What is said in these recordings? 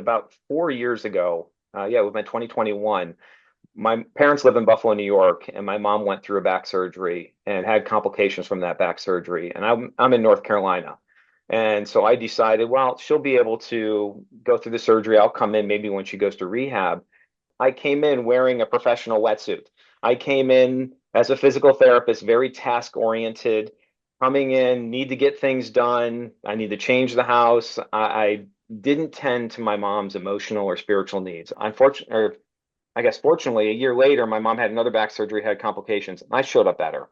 about 4 years ago. Yeah, it was my 2021. My parents live in Buffalo, New York, and my mom went through a back surgery and had complications from that back surgery. And I'm in North Carolina. And so I decided, well, she'll be able to go through the surgery. I'll come in maybe when she goes to rehab. I came in wearing a professional wetsuit. I came in as a physical therapist, very task oriented, coming in, need to get things done. I need to change the house. I didn't tend to my mom's emotional or spiritual needs. Unfortunately, or I guess fortunately, a year later, my mom had another back surgery, had complications. I showed up better.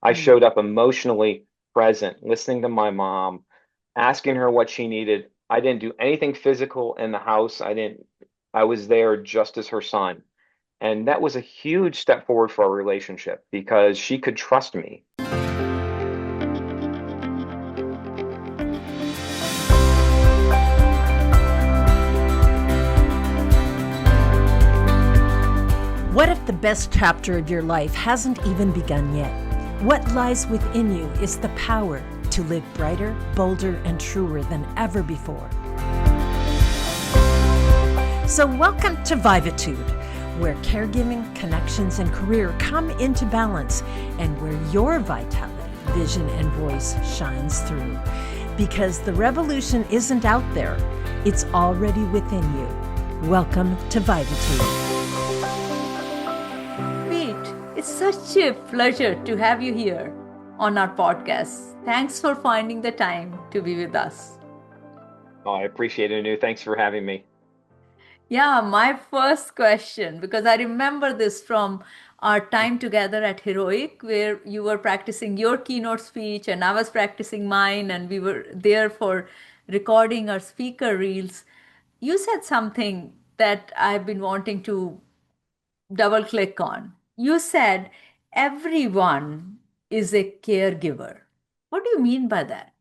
I Mm. showed up emotionally present, listening to my mom, asking her what she needed. I didn't do anything physical in the house. I was there just as her son. And that was a huge step forward for our relationship because she could trust me. What if the best chapter of your life hasn't even begun yet? What lies within you is the power to live brighter, bolder, and truer than ever before. So welcome to Vivatude, where caregiving, connections, and career come into balance and where your vitality, vision, and voice shines through. Because the revolution isn't out there, it's already within you. Welcome to Vivatude. Pete, it's such a pleasure to have you here on our podcast. Thanks for finding the time to be with us. Oh, I appreciate it, Anu. Thanks for having me. Yeah, my first question, because I remember this from our time together at Heroic, where you were practicing your keynote speech and I was practicing mine, and we were there for recording our speaker reels. You said something that I've been wanting to double click on. You said everyone is a caregiver. What do you mean by that?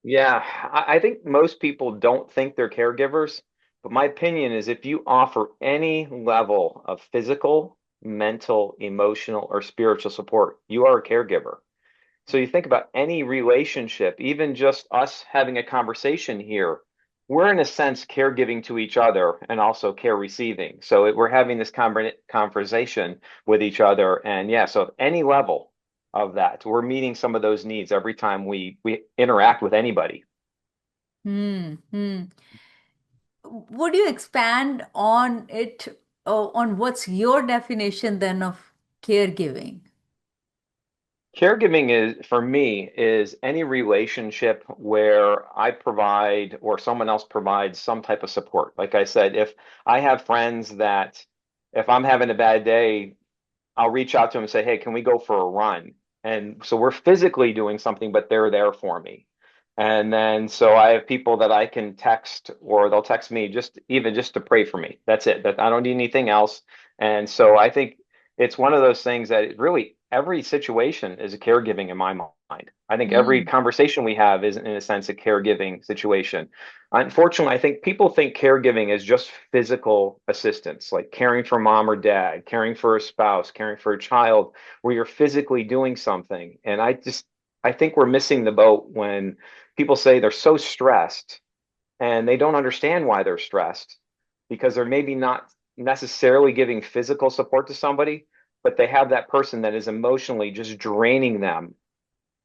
Yeah, I think most people don't think they're caregivers, but my opinion is if you offer any level of physical, mental, emotional, or spiritual support, you are a caregiver. So you think about any relationship, even just us having a conversation here, we're in a sense caregiving to each other and also care receiving. So we're having this conversation with each other. And yeah, so at any level of that, we're meeting some of those needs every time we interact with anybody. Hmm. Would you expand on it, on what's your definition then of caregiving? Caregiving is, for me, is any relationship where I provide or someone else provides some type of support. Like I said, if I have friends that if I'm having a bad day, I'll reach out to them and say, hey, can we go for a run? And so we're physically doing something, but they're there for me. And then so I have people that I can text or they'll text me just to pray for me. That's it. That I don't need anything else. And so I think it's one of those things that it really every situation is a caregiving in my mind. I think every Hmm. conversation we have is in a sense a caregiving situation. Unfortunately, I think people think caregiving is just physical assistance, like caring for mom or dad, caring for a spouse, caring for a child, where you're physically doing something. And I think we're missing the boat when people say they're so stressed and they don't understand why they're stressed because they're maybe not necessarily giving physical support to somebody, but they have that person that is emotionally just draining them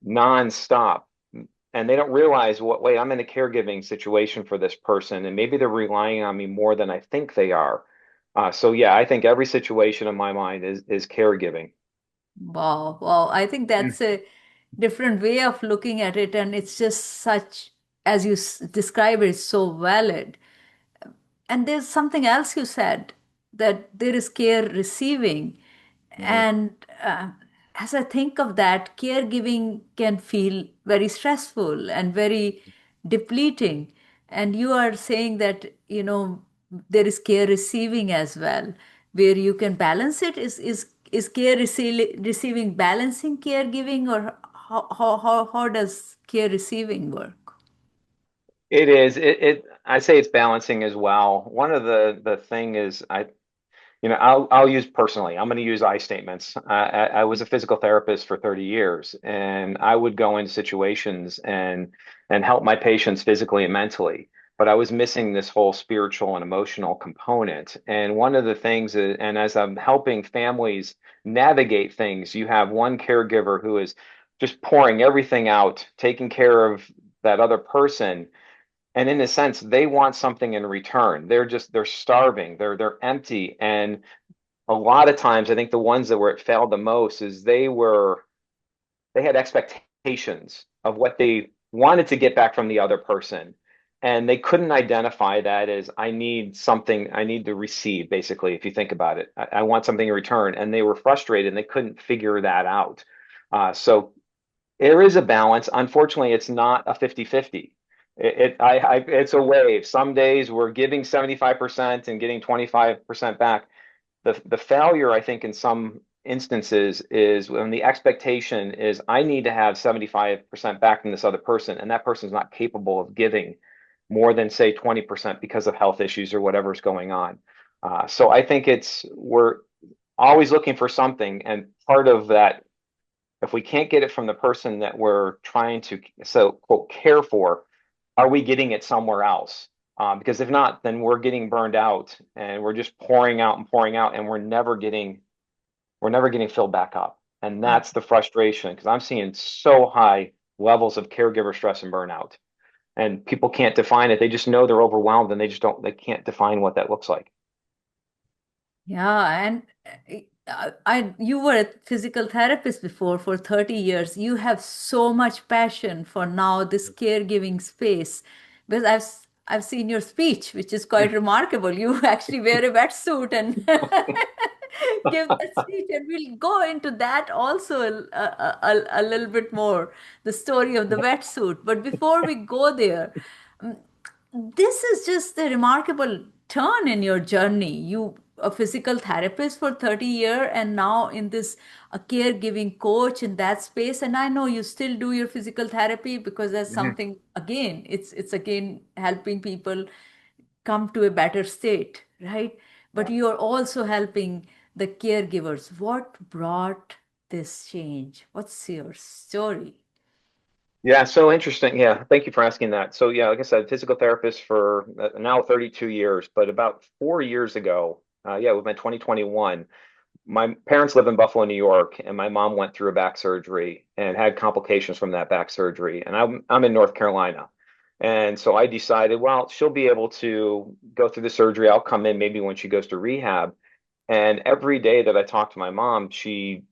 nonstop. And they don't realize wait, I'm in a caregiving situation for this person, and maybe they're relying on me more than I think they are. So yeah, I think every situation in my mind is caregiving. Wow, wow. I think that's a different way of looking at it, and it's just such, as you describe it, so valid. And there's something else you said, that there is care receiving. Mhm. And as I think of that, caregiving can feel very stressful and very depleting. And you are saying that, there is care receiving as well, where you can balance it. Is care receiving balancing caregiving, or how does care receiving work? It is. I say it's balancing as well. One of the thing is I'll use personally. I'm going to use I statements. I was a physical therapist for 30 years, and I would go into situations and help my patients physically and mentally. but I was missing this whole spiritual and emotional component. And one of the things is, and as I'm helping families navigate things, you have one caregiver who is just pouring everything out, taking care of that other person. And in a sense, they want something in return. They're starving, they're empty. And a lot of times, I think the ones that where it failed the most is they had expectations of what they wanted to get back from the other person. And they couldn't identify that as I need something, I need to receive, basically, if you think about it. I want something in return. And they were frustrated and they couldn't figure that out. So there is a balance. Unfortunately, it's not a 50-50. It's a wave. Some days we're giving 75% and getting 25% back. The failure, I think, in some instances is when the expectation is I need to have 75% back from this other person, and that person's not capable of giving more than, say, 20% because of health issues or whatever's going on. So I think we're always looking for something, and part of that, if we can't get it from the person that we're trying to, so quote, care for, are we getting it somewhere else? Because if not, then we're getting burned out and we're just pouring out and we're never getting filled back up. And that's the frustration, because I'm seeing so high levels of caregiver stress and burnout. And people can't define it. They just know they're overwhelmed and they can't define what that looks like. Yeah, and you were a physical therapist before for 30 years. You have so much passion for now this caregiving space because I've seen your speech, which is quite remarkable. You actually wear a wetsuit and give that speech, and we'll go into that also a little bit more, the story of the wetsuit. But before we go there, mm, this is just a remarkable turn in your journey. You a physical therapist for 30 years and now in this a caregiving coach in that space. And I know you still do your physical therapy because that's Mhm. something, again, it's again helping people come to a better state, right? But you are also helping the caregivers. What brought this change? What's your story? Yeah, so interesting. Yeah, thank you for asking that. So yeah, like I said, physical therapist for now 32 years, but about 4 years ago, yeah, we've been 2021. My parents live in Buffalo, New York, and my mom went through a back surgery and had complications from that back surgery. And I'm in North Carolina. And so I decided, well, she'll be able to go through the surgery. I'll come in maybe when she goes to rehab. And every day that I talked to my mom, she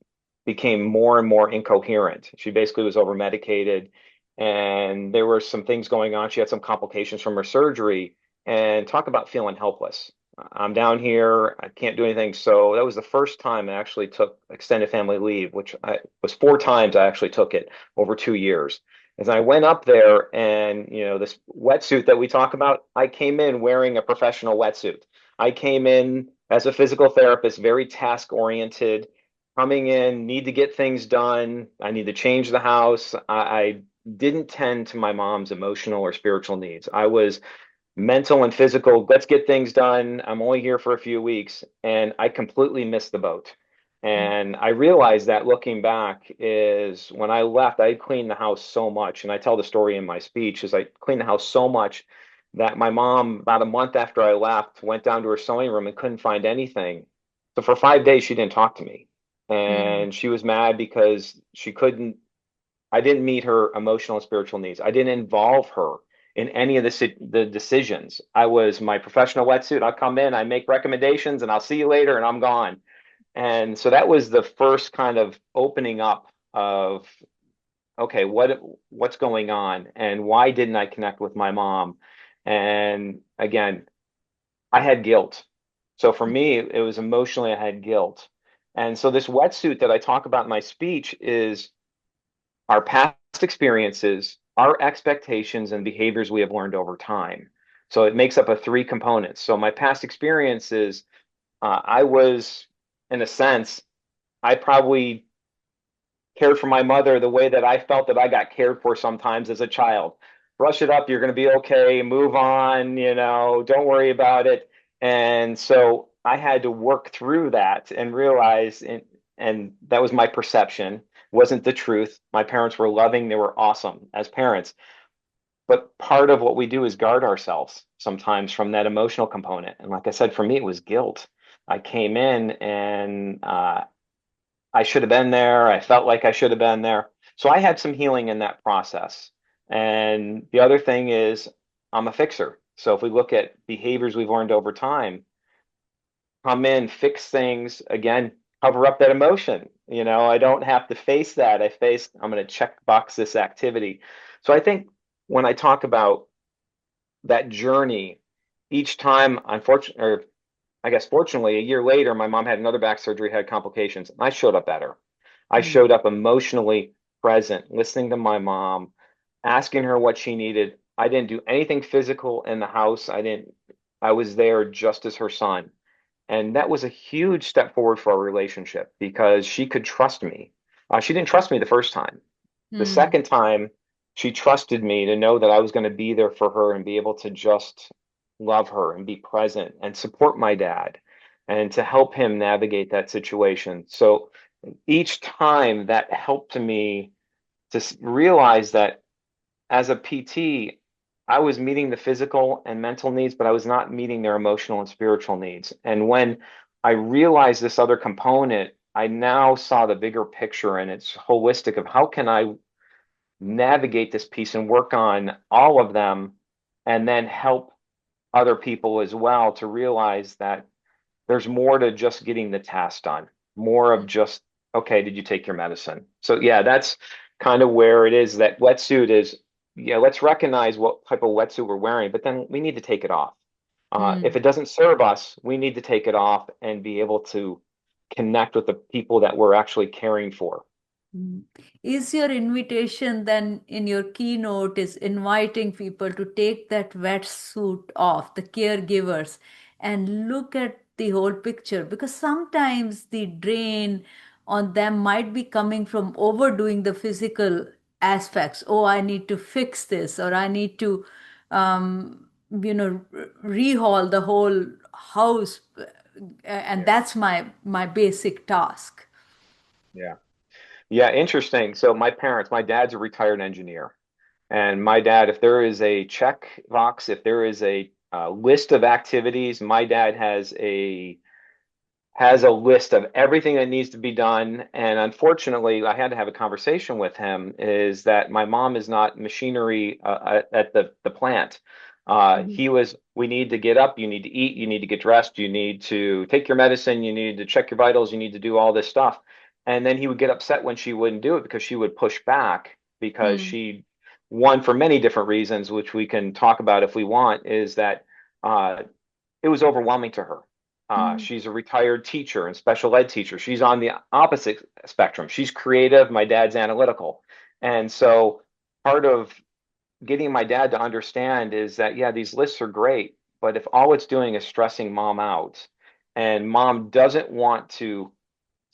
became more and more incoherent. She basically was over medicated, and there were some things going on. She had some complications from her surgery, and talk about feeling helpless. I'm down here, I can't do anything. So that was the first time I actually took extended family leave, which I was 4 times I actually took it over 2 years. As I went up there, and this wetsuit that we talk about, I came in wearing a professional wetsuit. I came in as a physical therapist, very task oriented, coming in, need to get things done. I need to change the house. I didn't tend to my mom's emotional or spiritual needs. I was mental and physical. Let's get things done. I'm only here for a few weeks. And I completely missed the boat. And I realized that looking back is when I left, I cleaned the house so much. And I tell the story in my speech is I cleaned the house so much that my mom, about a month after I left, went down to her sewing room and couldn't find anything. So for 5 days, she didn't talk to me. Mm. And she was mad because I didn't meet her emotional and spiritual needs. I didn't involve her in any of the decisions. I was my professional wetsuit. I'll come in, I make recommendations, and I'll see you later, and I'm gone. And so that was the first kind of opening up of, okay, what's going on, and why didn't I connect with my mom? And again, I had guilt. So for me, it was emotionally, I had guilt. And so this wetsuit that I talk about in my speech is our past experiences, our expectations, and behaviors we have learned over time. So it makes up of three components. So my past experiences, I was, in a sense, I probably cared for my mother the way that I felt that I got cared for sometimes as a child. Brush it up, you're going to be okay, move on, don't worry about it. And so I had to work through that and realize, and that was my perception, wasn't the truth. My parents were loving, they were awesome as parents. But part of what we do is guard ourselves sometimes from that emotional component. And like I said, for me, it was guilt. I came in and I should have been there. I felt like I should have been there. So I had some healing in that process. And the other thing is, I'm a fixer. So if we look at behaviors we've learned over time, come in, fix things, again, cover up that emotion. I don't have to face that. I'm going to check box this activity. So I think when I talk about that journey, each time, unfortunately, or I guess fortunately, a year later, my mom had another back surgery, had complications. I showed up better. I Mm. showed up emotionally present, listening to my mom, asking her what she needed. I didn't do anything physical in the house. I was there just as her son. And that was a huge step forward for our relationship because she could trust me. She didn't trust me the first time. The Mm. second time, she trusted me to know that I was going to be there for her and be able to just love her and be present and support my dad and to help him navigate that situation. So each time that helped me to realize that as a PT, I was meeting the physical and mental needs, but I was not meeting their emotional and spiritual needs. And when I realized this other component, I now saw the bigger picture and it's holistic of how can I navigate this piece and work on all of them and then help other people as well to realize that there's more to just getting the task done, more of just, okay, did you take your medicine? So yeah, that's kind of where it is that wetsuit is, yeah, let's recognize what type of wetsuit we're wearing, but then we need to take it off. If Mm. it doesn't serve us, we need to take it off and be able to connect with the people that we're actually caring for. Mm. Is your invitation then in your keynote is inviting people to take that wetsuit off, the caregivers, and look at the whole picture? Because sometimes the drain on them might be coming from overdoing the physical aspects. Oh, I need to fix this, or I need to, rehaul the whole house, and Yeah. that's my basic task. Yeah. Yeah, interesting. So my dad's a retired engineer. And my dad, if there is a check box, if there is a list of activities, my dad has a list of everything that needs to be done. And unfortunately, I had to have a conversation with him, is that my mom is not machinery at the plant. We need to get up, you need to eat, you need to get dressed, you need to take your medicine, you need to check your vitals, you need to do all this stuff. And then he would get upset when she wouldn't do it because she would push back because Mm. she, one, for many different reasons, which we can talk about if we want, is that uh, it was overwhelming to her. Mm. She's a retired teacher and special ed teacher. She's on the opposite spectrum. She's creative. My dad's analytical. And so part of getting my dad to understand is that, yeah, these lists are great, but if all it's doing is stressing mom out and mom doesn't want to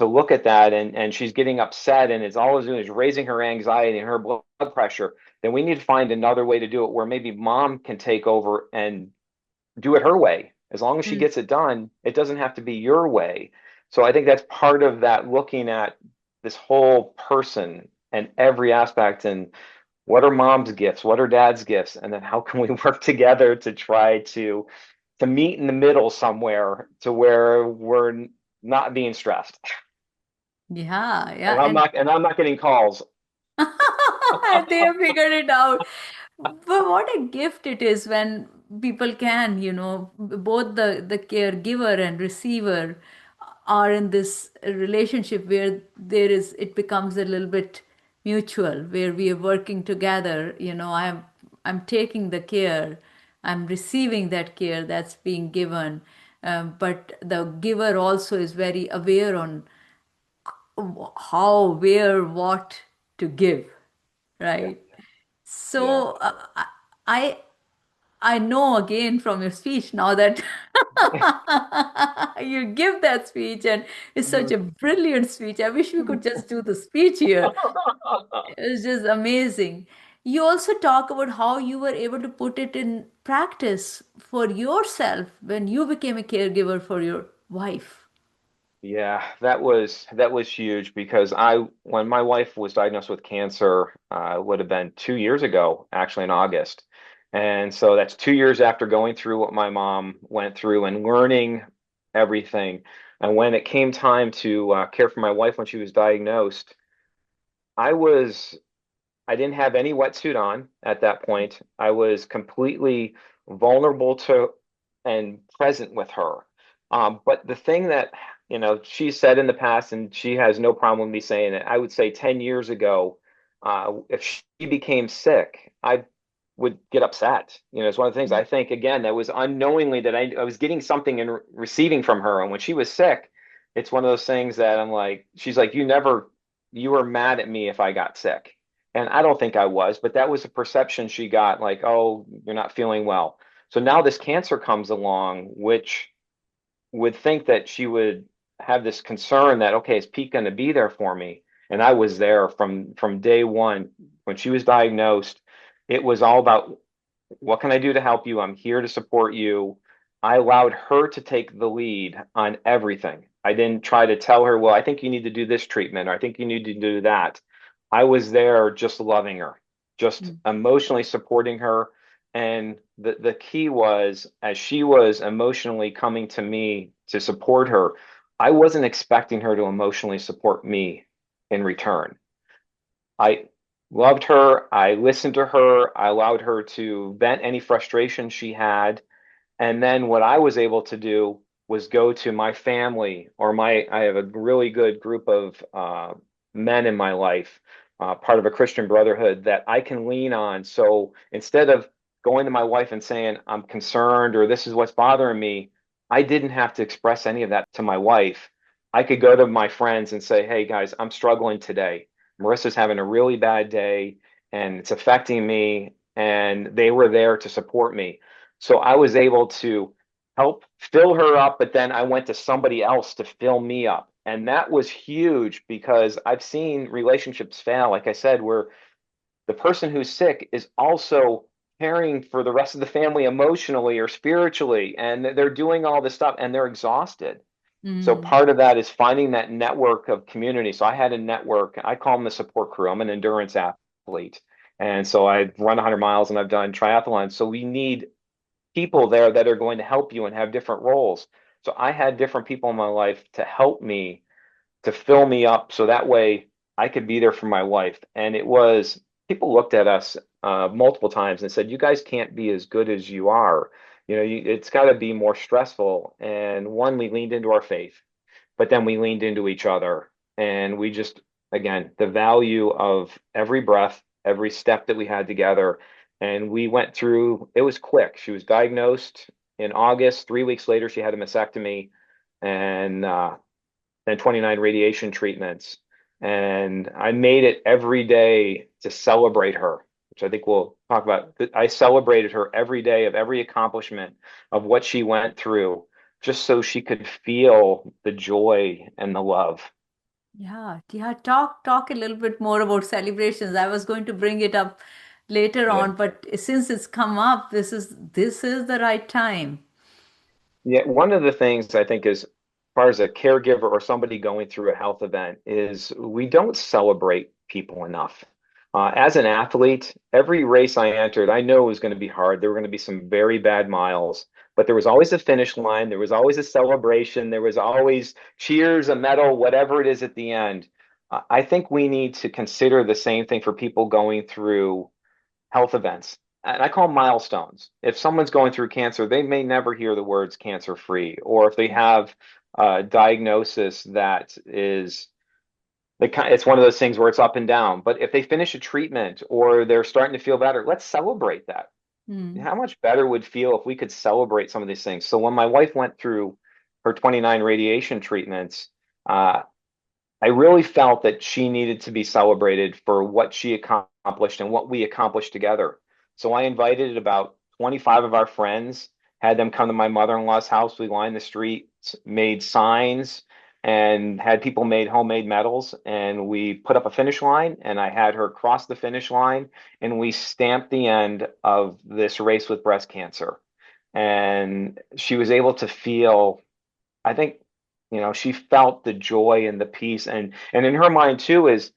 look at that and she's getting upset and it's all it's doing is raising her anxiety and her blood pressure, then we need to find another way to do it where maybe mom can take over and do it her way. As long as she Mm. gets it done, it doesn't have to be your way. So I think that's part of that, looking at this whole person and every aspect and what are mom's gifts, what are dad's gifts, and then how can we work together to try to meet in the middle somewhere to where we're not being stressed. Yeah, yeah, And I'm not getting calls. they have figured it out. But what a gift it is when people can, both the caregiver and receiver are in this relationship where it becomes a little bit mutual, where we are working together. I'm taking the care, I'm receiving that care that's being given, but the giver also is very aware on how, where, what to give, Yeah, right? yeah. So I I know again from your speech now that you give that speech, and it's such a brilliant speech. I wish we could just do the speech here. It's just amazing. You also talk about how you were able to put it in practice for yourself when you became a caregiver for your wife. Yeah, that was huge because when my wife was diagnosed with cancer, would have been 2 years ago, actually in August. And so that's 2 years after going through what my mom went through and learning everything. And when it came time to care for my wife when she was diagnosed, I was I didn't have any wetsuit on at that point. I was completely vulnerable to and present with her. But the thing that, she said in the past, and she has no problem with me saying it, I would say 10 years ago, if she became sick, I would get upset. It's one of the things I think, again, that was unknowingly that I was getting something and receiving from her. And when she was sick, it's one of those things that I'm like, she's like, you were mad at me if I got sick. And I don't think I was, but that was a perception she got, like, oh, you're not feeling well. So now this cancer comes along, which would think that she would have this concern that, okay, is Pete going to be there for me? And I was there from day one. When she was diagnosed, it was all about, what can I do to help you? I'm here to support you. I allowed her to take the lead on everything. I didn't try to tell her, well, I think you need to do this treatment, or I think you need to do that. I was there just loving her, just Mm. emotionally supporting her. And the key was, as she was emotionally coming to me to support her, I wasn't expecting her to emotionally support me in return. I loved her. I listened to her. I allowed her to vent any frustration she had. And then what I was able to do was go to my family, or I have a really good group of men in my life, part of a Christian brotherhood that I can lean on. So instead of going to my wife and saying, I'm concerned or this is what's bothering me, I didn't have to express any of that to my wife. I could go to my friends and say, hey guys, I'm struggling today. Marissa's having a really bad day and it's affecting me. And they were there to support me. So I was able to help fill her up, but then I went to somebody else to fill me up. And that was huge because I've seen relationships fail, like I said, where the person who's sick is also caring for the rest of the family emotionally or spiritually, and they're doing all this stuff and they're exhausted. So Mm. part of that is finding that network of community. So I had a network, I call them the support crew. I'm an endurance athlete. And so I run 100 miles and I've done triathlons. So we need people there that are going to help you and have different roles. So I had different people in my life to help me, to fill me up, so that way I could be there for my wife. And it was, people looked at us multiple times and said, you guys can't be as good as you are. It's got to be more stressful. And one, we leaned into our faith, but then we leaned into each other. And we just, again, the value of every breath, every step that we had together. And we went through, it was quick. She was diagnosed in August. 3 weeks later, she had a mastectomy and then 29 radiation treatments. And I made it every day to celebrate her, which I think we'll talk about. I celebrated her every day of every accomplishment of what she went through, just so she could feel the joy and the love. Yeah, yeah. Talk a little bit more about celebrations. I was going to bring it up later Yeah. on, but since it's come up, this is the right time. Yeah, one of the things I think is, as far as a caregiver or somebody going through a health event, is we don't celebrate people enough. As an athlete, every race I entered, I know it was going to be hard. There were going to be some very bad miles, but there was always a finish line. There was always a celebration. There was always cheers, a medal, whatever it is at the end. I think we need to consider the same thing for people going through health events. And I call them milestones. If someone's going through cancer, they may never hear the words cancer free, or if they have a diagnosis that is, it's one of those things where it's up and down. But if they finish a treatment or they're starting to feel better, let's celebrate that. Mm. How much better would feel if we could celebrate some of these things? So when my wife went through her 29 radiation treatments, uh, I really felt that she needed to be celebrated for what she accomplished and what we accomplished together. So I invited about 25 of our friends, had them come to my mother-in-law's house. We lined the streets, made signs, and had people made homemade medals. And we put up a finish line, and I had her cross the finish line, and we stamped the end of this race with breast cancer. And she was able to feel, I think, She felt the joy and the peace, and in her mind too is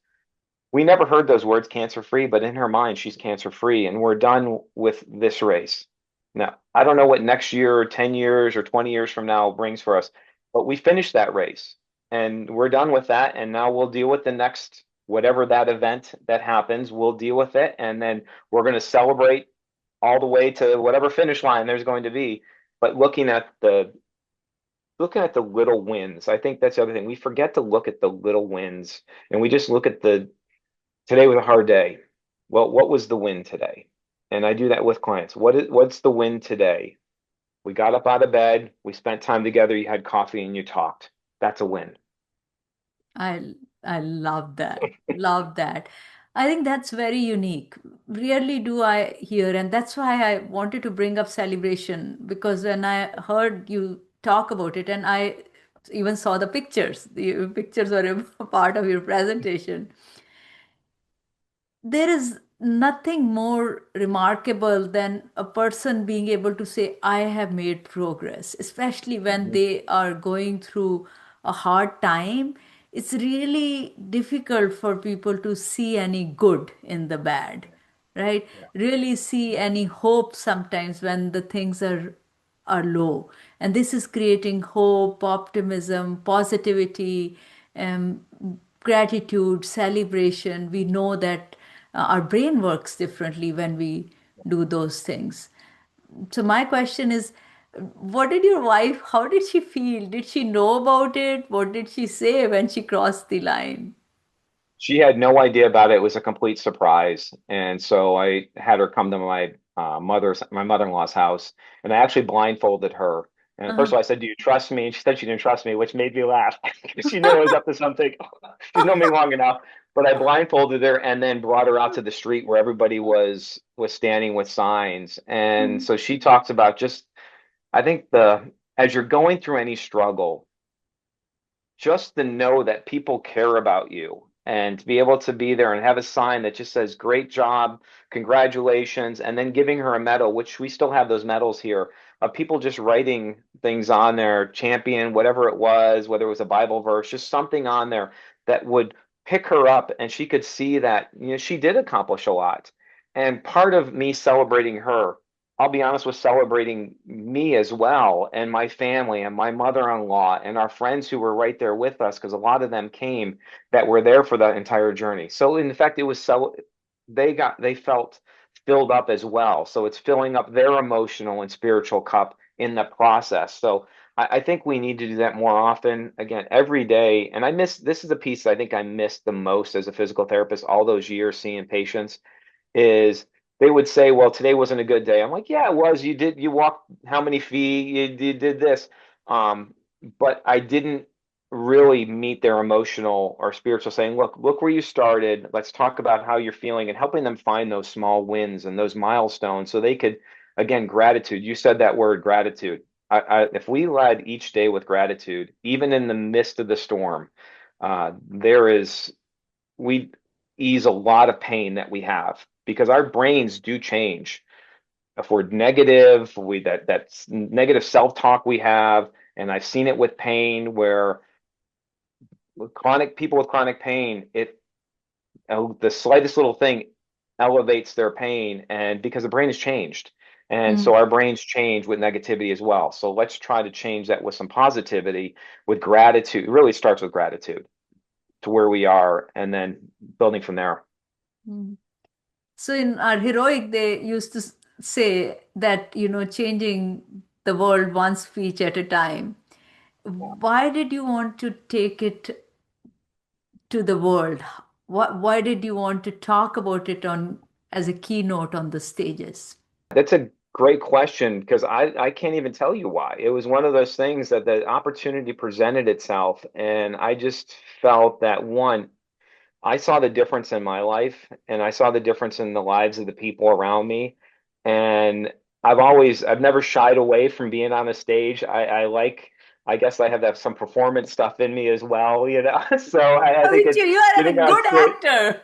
we never heard those words cancer free, but in her mind she's cancer free, and we're done with this race. Now, I don't know what next year or 10 years or 20 years from now brings for us, but we finished that race and we're done with that. And now we'll deal with the next, whatever that event that happens, we'll deal with it. And then we're going to celebrate all the way to whatever finish line there's going to be. But looking at the little wins, I think that's the other thing. We forget to look at the little wins, and we just look at today was a hard day. Well, what was the win today? And I do that with clients. What's the win today? We got up out of bed, we spent time together, you had coffee and you talked. That's a win. I love that. Love that. I think that's very unique. Rarely do I hear, and that's why I wanted to bring up celebration, because when I heard you talk about it, and I even saw the pictures were a part of your presentation. There is nothing more remarkable than a person being able to say, I have made progress, especially when Mhm. they are going through a hard time. It's really difficult for people to see any good in the bad, right? Yeah. Really see any hope sometimes when the things are low. And this is creating hope, optimism, positivity, um, gratitude, celebration. We know that our brain works differently when we do those things. So, my question is, what did your wife, how did she feel? Did she know about it? What did she say when she crossed the line? She had no idea about it. It was a complete surprise. And so I had her come to my mother-in-law's house, and I actually blindfolded her. And first Uh, of all, I said, "Do you trust me?" And she said she didn't trust me, which made me laugh because she knew I was up to something. She's known me long enough. But I blindfolded her and then brought her out to the street where everybody was standing with signs. And so she talks about just, I think as you're going through any struggle, just to know that people care about you and to be able to be there and have a sign that just says great job, congratulations, and then giving her a medal, which we still have those medals here, of people just writing things on there, champion, whatever it was, whether it was a Bible verse, just something on there that would pick her up, and she could see that she did accomplish a lot. And part of me celebrating her, I'll be honest, with celebrating me as well, and my family and my mother-in-law and our friends who were right there with us, because a lot of them came that were there for that entire journey. So in fact, it was they felt filled up as well. So it's filling up their emotional and spiritual cup in the process. So I think we need to do that more often, again, every day. And this is a piece I think I missed the most as a physical therapist, all those years seeing patients, is they would say, well, today wasn't a good day. I'm like, yeah, it was. You walked how many feet? You did this. Um, but I didn't really meet their emotional or spiritual, saying, look where you started. Let's talk about how you're feeling, and helping them find those small wins and those milestones so they could, again, gratitude. You said that word, gratitude. If we led each day with gratitude, even in the midst of the storm, there is, we ease a lot of pain that we have, because our brains do change. If we're negative, that's negative self-talk we have, and I've seen it with pain where with chronic people with chronic pain, the slightest little thing elevates their pain, and because the brain has changed. And so our brains change with negativity as well. So let's try to change that with some positivity, with gratitude. It really starts with gratitude to where we are, and then building from there. Mm. So in our heroic, they used to say that, changing the world one speech at a time. Why did you want to take it to the world? Why did you want to talk about it on as a keynote on the stages? That's a great question, because I can't even tell you why. It was one of those things that the opportunity presented itself, and I just felt that one, I saw the difference in my life, and I saw the difference in the lives of the people around me. And I've never shied away from being on a stage. I like I guess I have that some performance stuff in me as well, you know. So I think Which it's you are a getting on good stage. actor.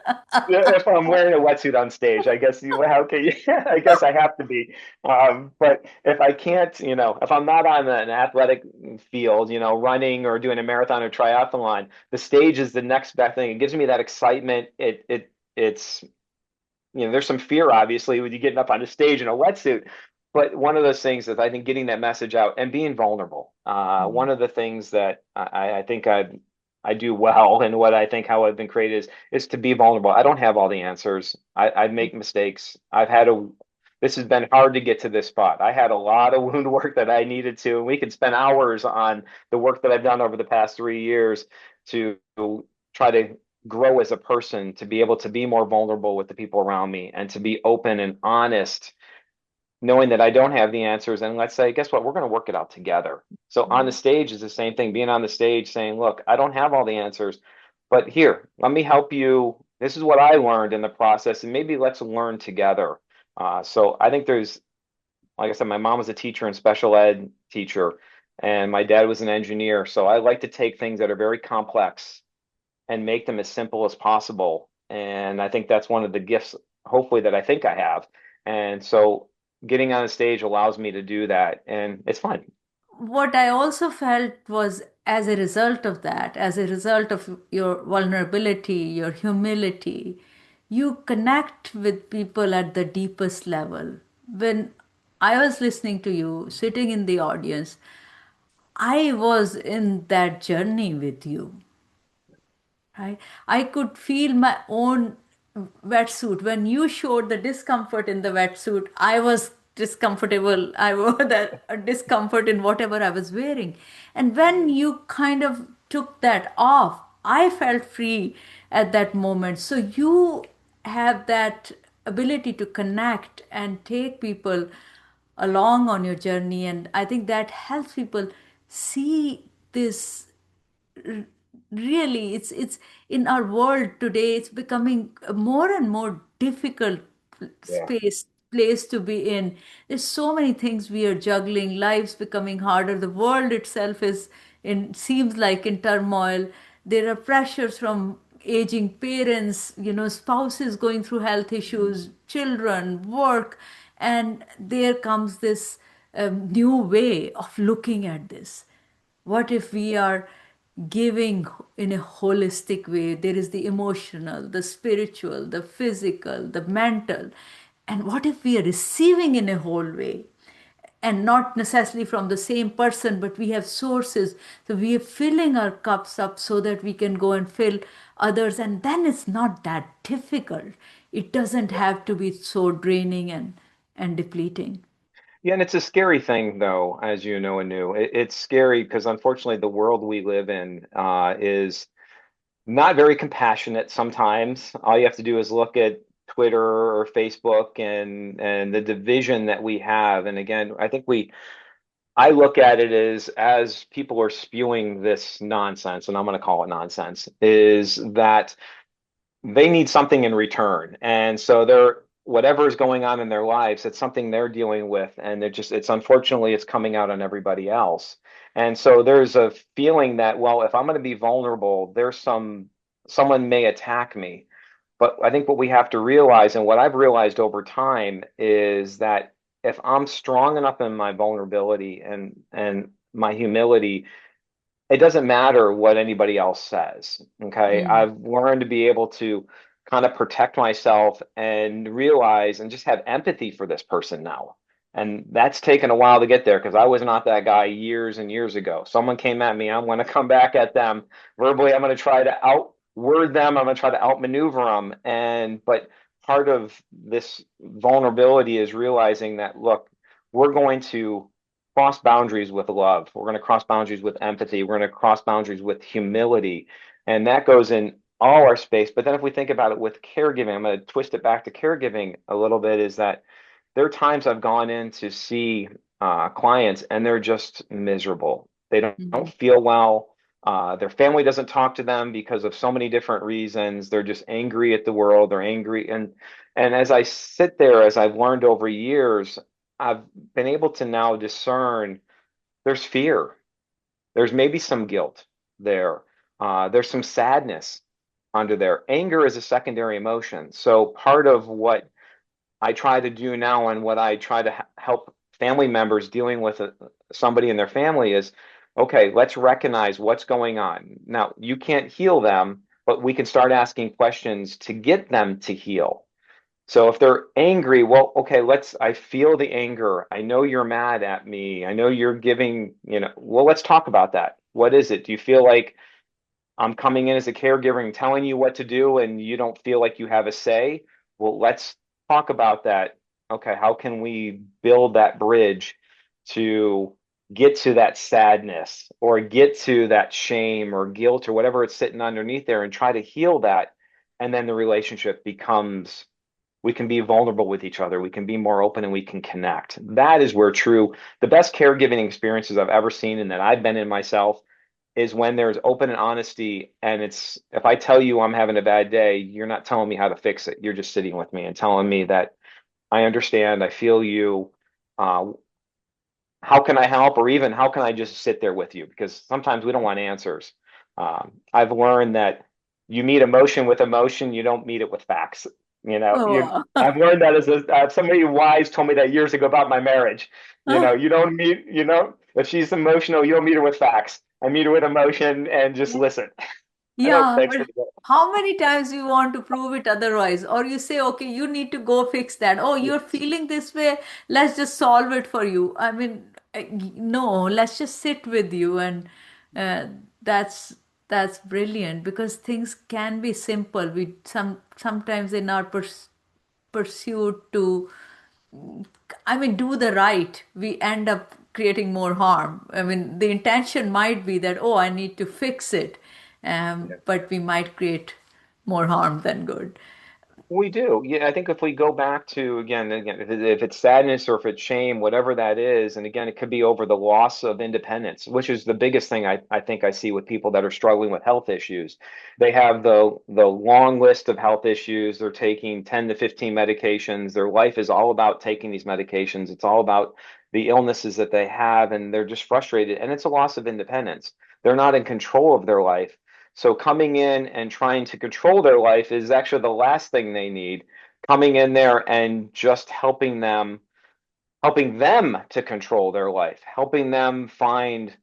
Yeah, if I'm wearing a wetsuit on stage, I guess how can you, I guess I have to be. But if I can't, if I'm not on an athletic field, running or doing a marathon or triathlon, the stage is the next best thing. It gives me that excitement. It's there's some fear obviously with you getting up on the stage in a wetsuit, but one of those things is I think getting that message out and being vulnerable. One of the things that I think I do well, and what I think how I've been created is to be vulnerable. I don't have all the answers. I make mistakes. This has been hard to get to this spot. I had a lot of wound work that I needed to, and we could spend hours on the work that I've done over the past 3 years to try to grow as a person, to be able to be more vulnerable with the people around me and to be open and honest, knowing that I don't have the answers. And let's say, guess what? We're going to work it out together. So on the stage is the same thing, being on the stage saying, look, I don't have all the answers, but here, let me help you. This is what I learned in the process, and maybe let's learn together. So I think like I said, my mom was a teacher and special ed teacher, and my dad was an engineer. So I like to take things that are very complex and make them as simple as possible. And I think that's one of the gifts, hopefully, that I think I have. And so getting on a stage allows me to do that, and it's fun. What I also felt was, as a result of that, as a result of your vulnerability, your humility, you connect with people at the deepest level. When I was listening to you, sitting in the audience, I was in that journey with you. I could feel my own wetsuit. When you showed the discomfort in the wetsuit, I was discomfortable. I wore that discomfort in whatever I was wearing. And when you kind of took that off, I felt free at that moment. So you have that ability to connect and take people along on your journey. And I think that helps people see this. Really, it's in our world today, it's becoming a more and more difficult Yeah. space place to be in. There's so many things we are juggling, lives becoming harder, the world itself is in, seems like, in turmoil. There are pressures from aging parents, spouses going through health issues, children, work, and there comes this new way of looking at this. What if we are giving in a holistic way? There is the emotional, the spiritual, the physical, the mental. And what if we are receiving in a whole way? And not necessarily from the same person, but we have sources. So we are filling our cups up so that we can go and fill others. And then it's not that difficult. It doesn't have to be so draining and depleting. Yeah, and it's a scary thing, though, as you know, Anu. It's scary because unfortunately, the world we live in is not very compassionate sometimes. All you have to do is look at Twitter or Facebook and the division that we have. And again, I look at it as people are spewing this nonsense, and I'm going to call it nonsense, is that they need something in return. And so whatever is going on in their lives, it's something they're dealing with. And it's unfortunately, it's coming out on everybody else. And so there's a feeling that, well, if I'm going to be vulnerable, someone may attack me. But I think what we have to realize, and what I've realized over time, is that if I'm strong enough in my vulnerability and my humility, it doesn't matter what anybody else says. Okay. Mm. I've learned to be able to kind of protect myself and realize and just have empathy for this person now. And that's taken a while to get there because I was not that guy years and years ago. Someone came at me, I'm going to come back at them verbally. I'm going to try to outword them. I'm going to try to outmaneuver them. But part of this vulnerability is realizing that, look, we're going to cross boundaries with love. We're going to cross boundaries with empathy. We're going to cross boundaries with humility. And that goes in all our space. But then if we think about it with caregiving, I'm going to twist it back to caregiving a little bit, is that there are times I've gone in to see clients and they're just miserable. They don't Mhm. feel well. Their family doesn't talk to them because of so many different reasons. They're just angry at the world. They're angry. And as I sit there, as I've learned over years, I've been able to now discern there's fear. There's maybe some guilt there. There's some sadness under there. Anger is a secondary emotion. So part of what I try to do now and what I try to help family members dealing with somebody in their family is, okay, let's recognize what's going on. Now, you can't heal them, but we can start asking questions to get them to heal. So if they're angry, well, okay, I feel the anger. I know you're mad at me. I know you're giving, well, let's talk about that. What is it? Do you feel like I'm coming in as a caregiver and telling you what to do and you don't feel like you have a say? Well, let's talk about that. Okay, how can we build that bridge to get to that sadness or get to that shame or guilt or whatever it's sitting underneath there and try to heal that? And then the relationship becomes, we can be vulnerable with each other. We can be more open and we can connect. That is where the best caregiving experiences I've ever seen and that I've been in myself is when there's open and honesty. And it's, if I tell you I'm having a bad day, you're not telling me how to fix it. You're just sitting with me and telling me that I understand, I feel you. Uh, how can I help? Or even how can I just sit there with you? Because sometimes we don't want answers. I've learned that you meet emotion with emotion, you don't meet it with facts. Oh, I've learned that somebody wise told me that years ago about my marriage. You don't meet, if she's emotional, you don't meet her with facts. I meet her with emotion and just listen. I don't yeah, fix but it. how many times you want to prove it otherwise? Or you say, okay, you need to go fix that. Oh, you're feeling this way. Let's just solve it for you. I mean, no, let's just sit with you. And uh, that's that's brilliant because things can be simple. We sometimes in our pursuit to do the right, we end up creating more harm. I mean, the intention might be that, oh, I need to fix it, but we might create more harm than good. We do. Yeah, I think if we go back to again, if it's sadness or if it's shame, whatever that is, and again, it could be over the loss of independence, which is the biggest thing I think I see with people that are struggling with health issues. They have the long list of health issues. They're taking 10 to 15 medications. Their life is all about taking these medications. It's all about the illnesses that they have, and they're just frustrated. And it's a loss of independence. They're not in control of their life. So coming in and trying to control their life is actually the last thing they need. Coming in there and just helping them to control their life, helping them find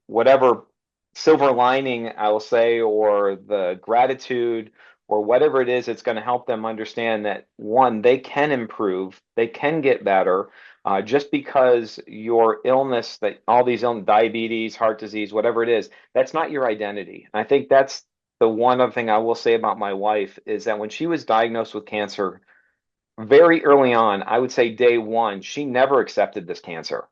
whatever silver lining, I'll say, or the gratitude or whatever it is, it's going to help them understand that one, they can improve, they can get better. Just because your illness, that all these diabetes, heart disease, whatever it is, that's not your identity. And I think that's the one other thing I will say about my wife is that when she was diagnosed with cancer, very early on, I would say day one, she never accepted this cancer.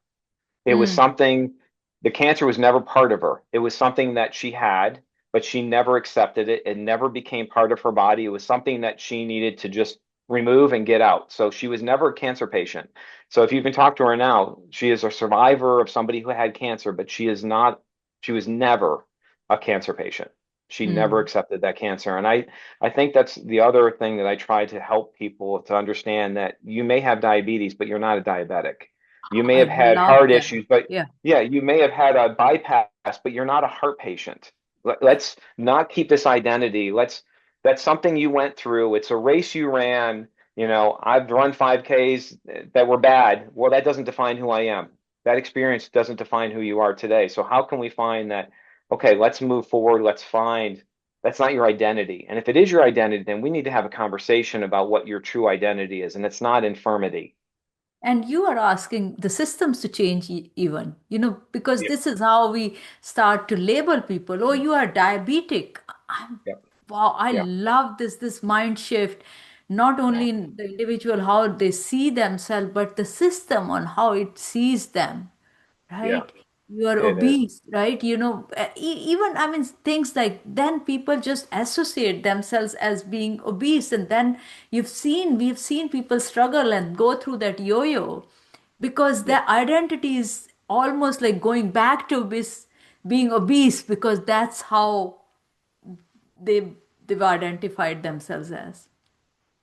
It was Mm. something, the cancer was never part of her. It was something that she had, but she never accepted it. It never became part of her body. It was something that she needed to just remove and get out. So she was never a cancer patient. So if you can talk to her now, she is a survivor of somebody who had cancer, but she was never a cancer patient. She never Mm. accepted that cancer. And I think that's the other thing that I try to help people to understand that you may have diabetes, but you're not a diabetic. You may I have had love heart that. issues, but Yeah. yeah, you may have had a bypass, but you're not a heart patient. Let's not keep this identity. That's something you went through. It's a race you ran. I've run 5Ks that were bad. Well, that doesn't define who I am. That experience doesn't define who you are today. So how can we find that? Okay, let's move forward. Let's find that's not your identity. And if it is your identity, then we need to have a conversation about what your true identity is. And it's not infirmity. And you are asking the systems to change even, because Yeah. this is how we start to label people. Oh, you are diabetic. I'm, Yeah. wow, I Yeah. love this mind shift, not only in the individual, how they see themselves, but the system on how it sees them, Yeah. right? You are It is. obese, right? Even, things like then people just associate themselves as being obese. And then we've seen people struggle and go through that yo-yo because Yeah. their identity is almost like going back to being obese because that's how they, they've identified themselves as.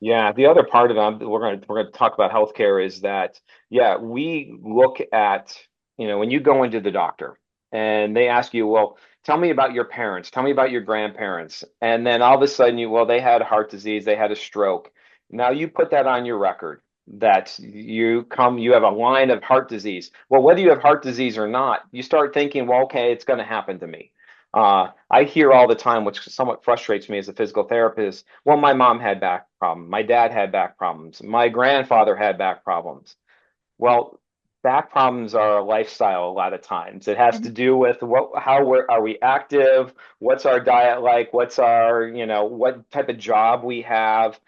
Yeah, the other part of it, we're going to talk about healthcare is that, yeah, we look at, when you go into the doctor. and they ask you, well, tell me about your parents, tell me about your grandparents. And then all of a sudden well, they had heart disease, they had a stroke. Now you put that on your record that you have a line of heart disease. Well, whether you have heart disease or not, you start thinking, well, okay, it's going to happen to me. I hear all the time, which somewhat frustrates me as a physical therapist. Well, my mom had back problems. My dad had back problems. My grandfather had back problems. Well, back problems are a lifestyle a lot of times. It has to do with are we active? What's our diet like? What's what type of job we have?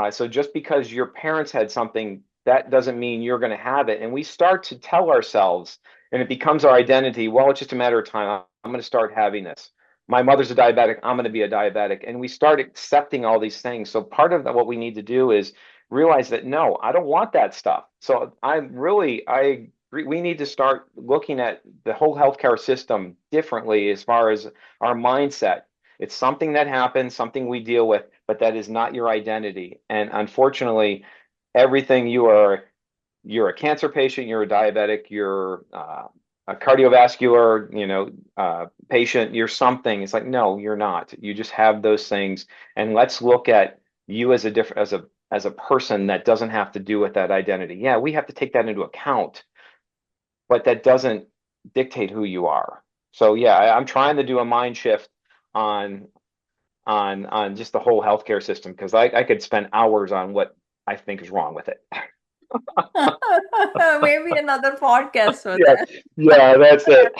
So just because your parents had something, that doesn't mean you're going to have it. And we start to tell ourselves, and it becomes our identity. Well, it's just a matter of time. I'm going to start having this. My mother's a diabetic. I'm going to be a diabetic. And we start accepting all these things. So part of what we need to do is realize that no, I don't want that stuff. So I agree. We need to start looking at the whole healthcare system differently as far as our mindset. It's something that happens, something we deal with, but that is not your identity. And unfortunately, everything you're a cancer patient, you're a diabetic, you're a cardiovascular, patient, you're something. It's like, no, you're not. You just have those things. And let's look at you as a person that doesn't have to do with that identity. Yeah, we have to take that into account, but that doesn't dictate who you are. So yeah, I'm trying to do a mind shift on just the whole healthcare system because I could spend hours on what I think is wrong with it. Maybe another podcast for Yeah, that. yeah, that's it.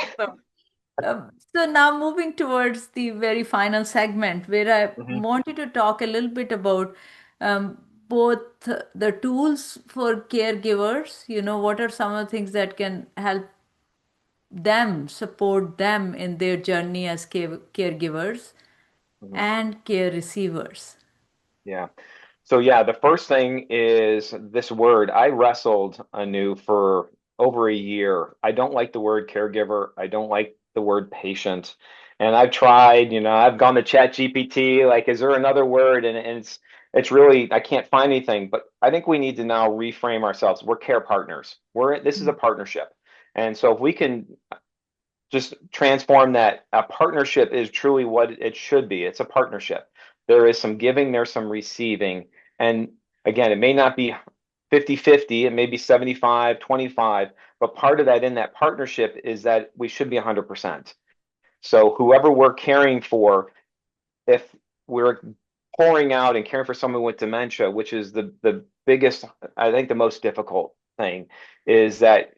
So now moving towards the very final segment where I Mhm. wanted to talk a little bit about both the tools for caregivers, what are some of the things that can help them, support them in their journey as caregivers Mhm. and care receivers. Yeah. So yeah, the first thing is this word. I wrestled anew for over a year. I don't like the word caregiver. I don't like the word patient. And I've tried, I've gone to Chat GPT, like, is there another word? And it's really, I can't find anything. But I think we need to now reframe ourselves. We're care partners. This is a partnership. And so if we can just transform that, a partnership is truly what it should be. It's a partnership. There is some giving, there's some receiving. And again, it may not be 50-50, it may be 75-25, but part of that in that partnership is that we should be 100%. So whoever we're caring for, if we're pouring out and caring for someone with dementia, which is the biggest, I think the most difficult thing, is that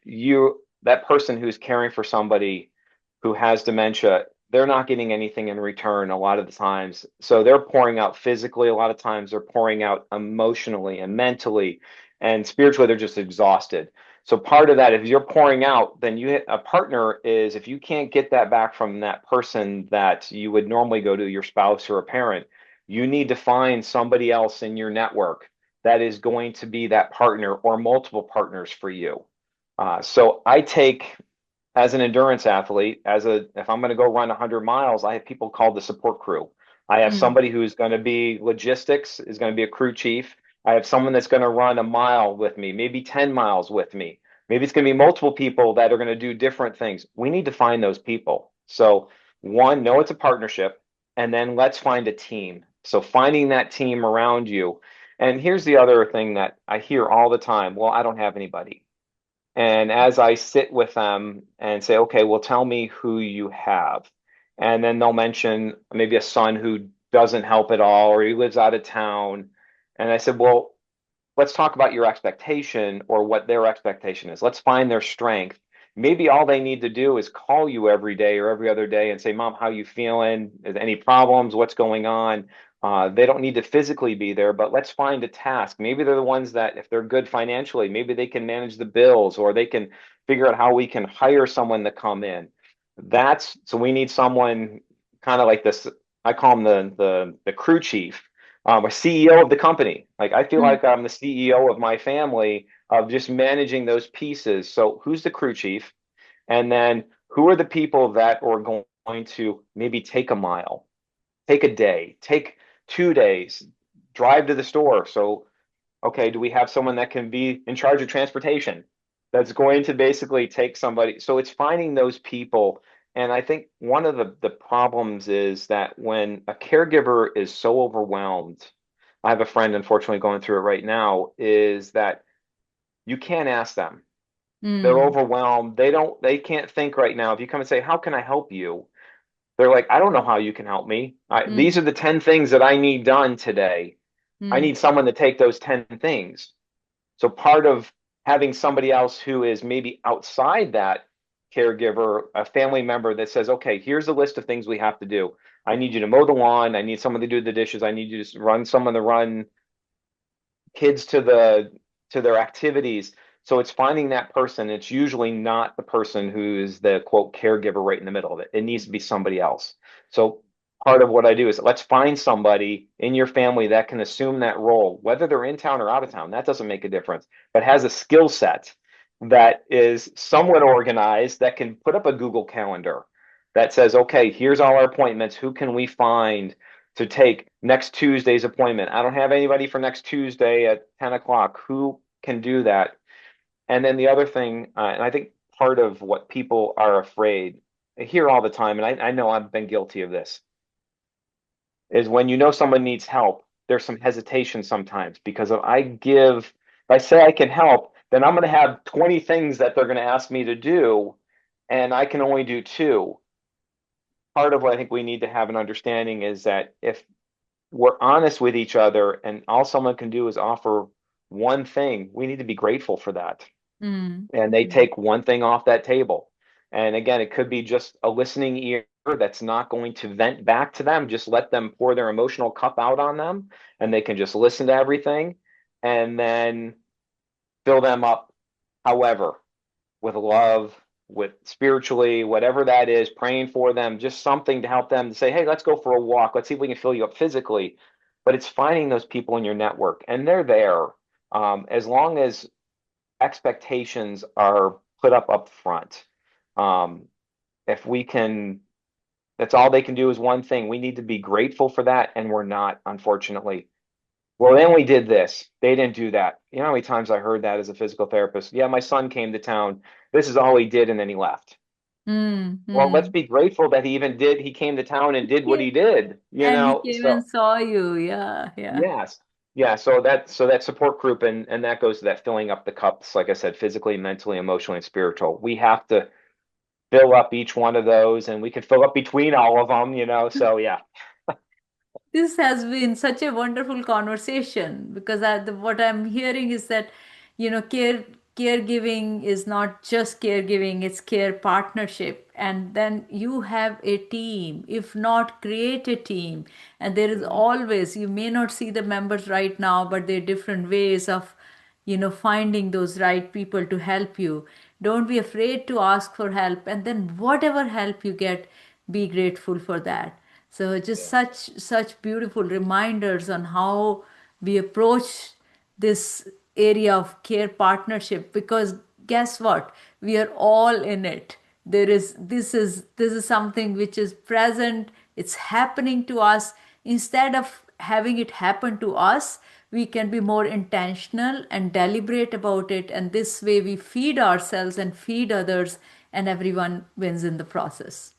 that person who's caring for somebody who has dementia, they're not getting anything in return a lot of the times. So they're pouring out physically, a lot of times they're pouring out emotionally and mentally and spiritually, they're just exhausted. So part of that, if you're pouring out, then a partner is, if you can't get that back from that person that you would normally go to, your spouse or a parent, you need to find somebody else in your network that is going to be that partner or multiple partners for you. So I take, as an endurance athlete, if I'm going to go run 100 miles, I have people called the support crew. I have Mm. somebody who's going to be logistics, is going to be a crew chief. I have someone that's going to run a mile with me, maybe 10 miles with me. Maybe it's going to be multiple people that are going to do different things. We need to find those people. So, one, know it's a partnership, and then let's find a team. So, finding that team around you. And here's the other thing that I hear all the time. Well, I don't have anybody. And as I sit with them and say, okay, well, tell me who you have. And then they'll mention maybe a son who doesn't help at all, or he lives out of town. And I said, well, let's talk about your expectation or what their expectation is. Let's find their strength. Maybe all they need to do is call you every day or every other day and say, Mom, how you feeling? Is any problems? What's going on? They don't need to physically be there, but let's find a task. Maybe they're the ones that, if they're good financially, maybe they can manage the bills, or they can figure out how we can hire someone to come in. So we need someone kind of like this. I call him the crew chief, a CEO of the company. Like, I feel like I'm the CEO of my family, of just managing those pieces. So who's the crew chief? And then who are the people that are going to maybe take a mile, take a day, take 2 days, drive to the store? So, okay, do we have someone that can be in charge of transportation that's going to basically take somebody? So it's finding those people And I think one of the problems is that when a caregiver is so overwhelmed, I have a friend unfortunately going through it right now, is that you can't ask them. They're Mm, overwhelmed. They can't think right now. If you come and say, "How can I help you?" They're like, "I don't know how you can help me. These mm, are the 10 things that I need done today. I mm, need someone to take those 10 things." So part of having somebody else who is maybe outside that caregiver, a family member that says, "Okay, here's a list of things we have to do. I need you to mow the lawn. I need someone to do the dishes. I need you to run someone to run kids to their activities." So it's finding that person. It's usually not the person who's the quote caregiver right in the middle of it. It needs to be somebody else. So part of what I do is let's find somebody in your family that can assume that role, whether they're in town or out of town. That doesn't make a difference, but has a skill set that is somewhat organized, that can put up a Google Calendar that says, okay, here's all our appointments. Who can we find to take next Tuesday's appointment? I don't have anybody for next Tuesday at 10 o'clock. Who can do that? And then the other thing, and I think part of what people are afraid, I hear all the time, and I know I've been guilty of this, is when you know someone needs help, there's some hesitation sometimes because if I say I can help, then I'm going to have 20 things that they're going to ask me to do, and I can only do two. Part of what I think we need to have an understanding is that if we're honest with each other and all someone can do is offer one thing, we need to be grateful for that. mm, And they mm. take one thing off that table. And again, it could be just a listening ear that's not going to vent back to them. Just let them pour their emotional cup out on them, and they can just listen to everything and then fill them up, however, with love, with spiritually, whatever that is, praying for them, just something to help them to say, hey, let's go for a walk. Let's see if we can fill you up physically. But it's finding those people in your network, and they're there. As long as expectations are put up front. Um, if we can, that's all they can do is one thing. We need to be grateful for that, and we're not, unfortunately. Well, then we did this. They didn't do that. You know how many times I heard that as a physical therapist? Yeah, my son came to town. This is all he did, and then he left. Mm, Well, let's mm. be grateful that he came to town and did what Yeah. he did, you And he know? came So and saw you. Yeah, yeah. yes. Yeah, so that support group and that goes to that filling up the cups, like I said, physically, mentally, emotionally, and spiritual. We have to fill up each one of those and we can fill up between all of them, So yeah. This has been such a wonderful conversation because what I'm hearing is that, caregiving is not just caregiving, it's care partnership. And then you have a team, if not create a team. And there is Mhm. always, you may not see the members right now, but there are different ways of finding those right people to help you. Don't be afraid to ask for help, and then whatever help you get, be grateful for that. So just Yeah. such beautiful reminders on how we approach this area of care partnership, because guess what, we are all in it. This is something which is present, it's happening to us. Instead of having it happen to us, we can be more intentional and deliberate about it, and this way we feed ourselves and feed others, and everyone wins in the process.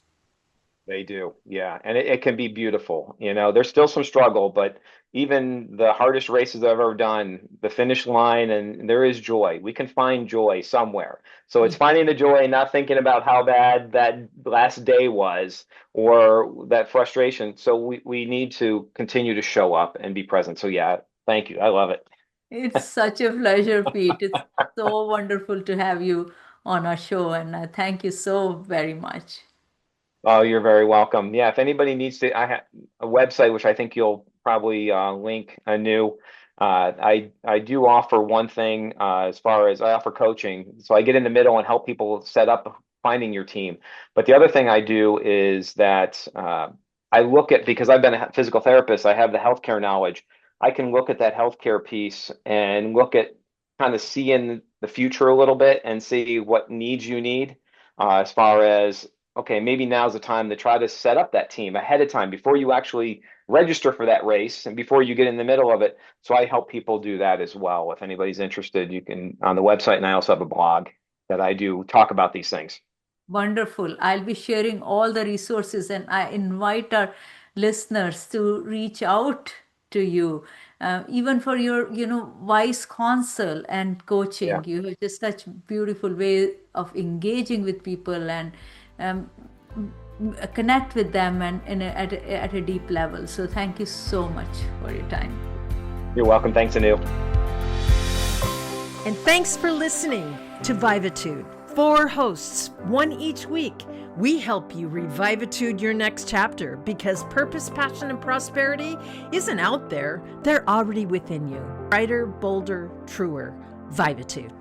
They do. Yeah. And it can be beautiful. There's still some struggle, but even the hardest races I've ever done, the finish line, and there is joy. We can find joy somewhere. So it's finding the joy and not thinking about how bad that last day was or that frustration. So we need to continue to show up and be present. So yeah, thank you. I love it. It's such a pleasure, Pete. It's so wonderful to have you on our show, and I thank you so very much. Oh, you're very welcome. Yeah, if anybody needs to, I have a website which I think you'll probably link anew. I do offer one thing as far as I offer coaching, so I get in the middle and help people set up finding your team. But the other thing I do is that I look at, because I've been a physical therapist, I have the healthcare knowledge. I can look at that healthcare piece and look at kind of see in the future a little bit and see what needs you need as far as okay, maybe now's the time to try to set up that team ahead of time before you actually register for that race and before you get in the middle of it. So I help people do that as well. If anybody's interested, you can on the website, and I also have a blog that I do talk about these things. Wonderful. I'll be sharing all the resources, and I invite our listeners to reach out to you, even for your, wise counsel and Yeah, coaching. You have just such beautiful way of engaging with people and um, connect with them and at a deep level. So thank you so much for your time. you're welcome. Thanks, Anu. And thanks for listening to Vivatude. 4 hosts, 1 each week. We help you revivitude your next chapter because purpose, passion, and prosperity isn't out there. They're already within you. Brighter, bolder, truer. Vivatude.